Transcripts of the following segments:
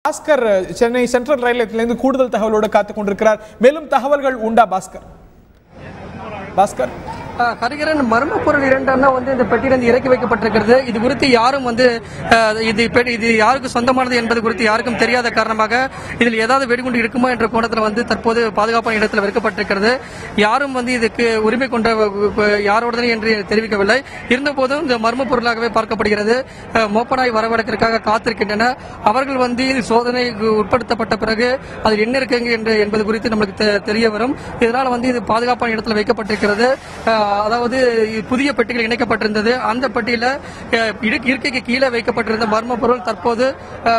Bhaskar Chennai central ரயில் நிலையத்திலிருந்து கூடுதல் தகவலோடு காத்துக் கொண்டிருக்கிறார். மேலும் தகவல்கள் உண்டா பாஸ்கர்? ஹரிகரன், மர்ம பொருள் 2 வந்து இந்த பெட்டியிலிருந்து இறக்கி வைக்கப்பட்டிருக்கிறது. இது குறித்து யாரும் வந்து இது யாருக்கு சொந்தமானது என்பது குறித்து யாருக்கும் தெரியாத காரணமாக இதில் ஏதாவது வெடிகுண்டு இருக்குமா என்ற கோணத்தில் வந்து தற்போது பாதுகாப்பான இடத்தில் வைக்கப்பட்டிருக்கிறது. யாரும் வந்து இதுக்கு உரிமை கொண்ட யாரோடனே என்று தெரிவிக்கவில்லை. இருந்தபோதும் இந்த மர்ம பொருளாகவே பார்க்கப்படுகிறது. மோப்பனாய் வரவழைக்கிறதுக்காக காத்திருக்கின்றன. அவர்கள் வந்து சோதனைக்கு உட்படுத்தப்பட்ட பிறகு அதில் என்ன இருக்குங்க என்பது குறித்து நமக்கு தெரிய வரும். இதனால் வந்து இது பாதுகாப்பான இடத்தில் வைக்கப்பட்டிருக்கிறது. அதாவது புதிய பெட்டிகள் இணைக்கப்பட்டிருந்தது. அந்த பெட்டியில இருக்கைக்கு கீழே வைக்கப்பட்டிருந்த மர்ம பொருள் தற்போது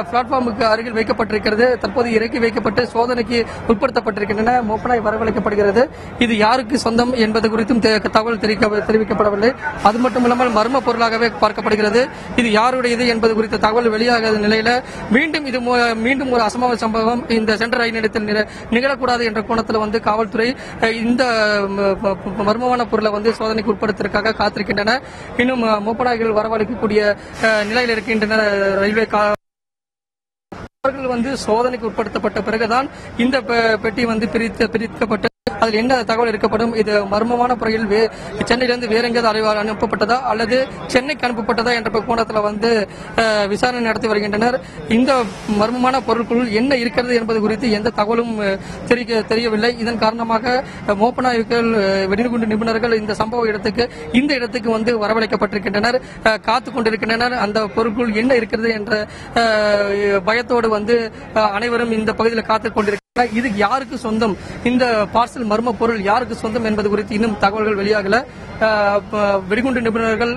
பிளாட்பார்முக்கு அருகில் வைக்கப்பட்டிருக்கிறது. தற்போது இறக்கி வைக்கப்பட்டு சோதனைக்கு உட்படுத்தப்பட்டிருக்கின்றன. மோப்பனாய் வரவழைக்கப்படுகிறது. இது யாருக்கு சொந்தம் என்பது குறித்தும் தகவல் தெரிவிக்கப்படவில்லை. அது மட்டுமில்லாமல் மர்ம பொருளாகவே பார்க்கப்படுகிறது. இது யாருடையது என்பது குறித்த தகவல் வெளியாகாத நிலையில மீண்டும் ஒரு அசம்பாவித சம்பவம் இந்த சென்ட்ரல் ரயில் நிலையத்தில் நிகழக்கூடாது என்ற கோணத்தில் வந்து காவல்துறை இந்த மர்மமான பொருளை வந்து சோதனைக்கு உட்படுத்துவதற்காக காத்திருக்கின்றன. இன்னும் மோப்பனாய்கள் வரவழைக்கக்கூடிய நிலையில் இருக்கின்றனர். ரயில்வே அவர்கள் வந்து சோதனைக்கு உட்படுத்தப்பட்ட பிறகுதான் இந்த பெட்டி வந்து பிரிக்கப்பட்டு அதில் என்ன தகவல் இருக்கப்படும். இது மர்மமான முறையில் சென்னையிலிருந்து வேற எங்கேயாவது அனுப்பப்பட்டதா அல்லது சென்னைக்கு அனுப்பப்பட்டதா என்ற கோணத்தில் வந்து விசாரணை நடத்தி வருகின்றனர். இந்த மர்மமான பொருட்களுள் என்ன இருக்கிறது என்பது குறித்து எந்த தகவலும் தெரியவில்லை. இதன் காரணமாக மோப்பனாய்கள், வெடிகுண்டு நிபுணர்கள் இந்த இடத்துக்கு வந்து வரவழைக்கப்பட்டிருக்கின்றனர், காத்துக் கொண்டிருக்கின்றனர். அந்த பொருட்கள் என்ன இருக்கிறது என்ற பயத்தோடு வந்து அனைவரும் இந்த பகுதியில் காத்துக் கொண்டிருக்கிறார். இது யாருக்கு சொந்தம், இந்த பார்சல் மர்ம பொருள் யாருக்கு சொந்தம் என்பது குறித்து இன்னும் தகவல்கள் வெளியாகல. வெடிகுண்டு நிபுணர்கள்,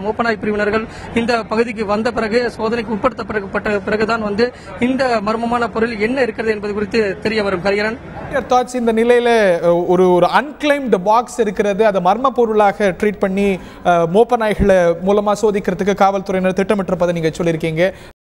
மோப்பனாய் பிரிவினர்கள் இந்த பகுதிக்கு வந்த பிறகு சோதனைக்கு உட்படுத்தப்பட்ட பிறகுதான் வந்து இந்த மர்மமான பொருள் என்ன இருக்கிறது என்பது குறித்து தெரிய வரும். ஹரிகரன், இந்த நிலையில ஒரு அன்கிளைம்டு பாக்ஸ் இருக்கிறது, அதை மர்ம பொருளாக ட்ரீட் பண்ணி மோப்பனாய்களை மூலமா சோதிக்கிறதுக்கு காவல்துறையினர் திட்டமிட்டிருப்பதை நீங்க சொல்லியிருக்கீங்க.